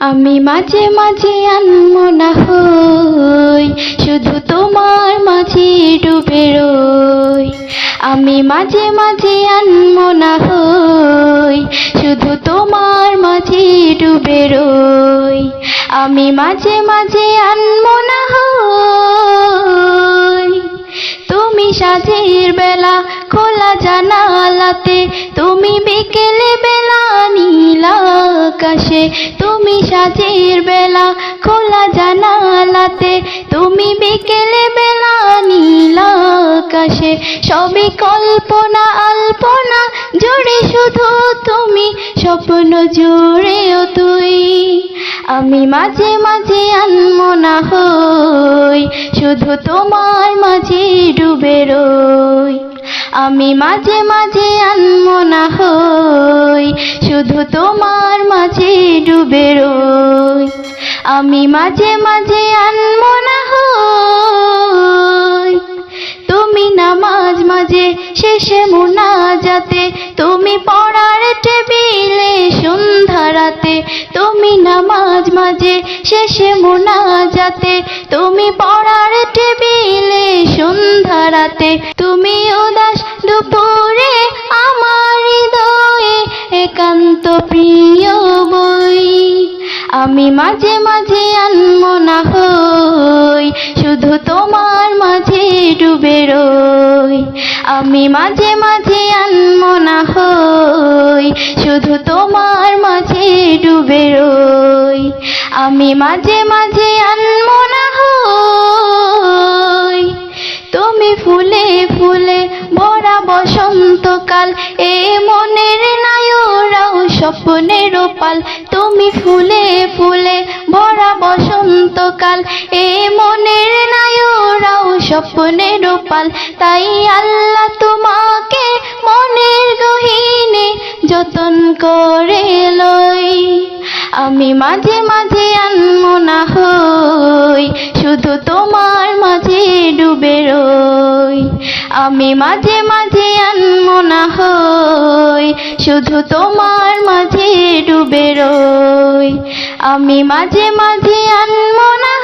আমি মাঝে মাঝে আনমনা হই, শুধু তোমার মাঝে ডুবে রই। আমি মাঝে মাঝে আনমনা হই, শুধু তোমার মাঝে ডুবে রই। আমি মাঝে মাঝে আনমনা হই, তুমি সাঁঝের বেলা খোলা জানালাতে, তুমি বিকেলে বেলা নীল আকাশে। তুমি সাঁঝের বেলা খোলা জানালাতে, তুমি বিকেলে বেলা নীল আকাশে। সবই কল্পনা আলপনা জুড়ে শুধু তুমি, স্বপ্ন জুড়েও তুই। আমি মাঝে মাঝে আনমনা হই, শুধু তোমার মাঝে ডুবে রই। আমি মাঝে মাঝে আনমনা হই, শুধু তোমার মাঝে ডুবে রই। আমি মাঝে মাঝে আনমনা হই, তুমি নামাজ মাঝে শেষে মুনাজাতে, তুমি পড়ার টেবিলে সন্ধ্যা রাতে। তুমি নামাজ মাঝে শেষে মুনাজাতে, তুমি পড়ার টেবিলে সন্ধ্যা রাতে। তুমি উদাস দুপুরে আমার হৃদয়ে একান্ত প্রিয় বই। আমি মাঝে মাঝে আনমনা হই, শুধু তোমার মাঝে ডুবে রই। আমি মাঝে মাঝে আনমনা হই, শুধু তোমার মাঝে ডুবে রই। আমি মাঝে মাঝে আনমনা হই, তুমি ফুলে ফুলে ভরা বসন্তকাল, এ মনের নায়রাও স্বপ্নের পাল। তুমি ফুলে ফুলে ভরা বসন্তকাল, এ মনের নায়রাও স্বপ্নের পাল। তাই আল্লাহ তোমাকে মনের গহীনে যতন করে লই। আমি মাঝে মাঝে আনমনা হই, শুধু তোমার মাঝে ডুবে রই। আমি মাঝে মাঝে আনমনা হই, শুধু তোমার মাঝে ডুবে রই। আমি মাঝে মাঝে আনমনা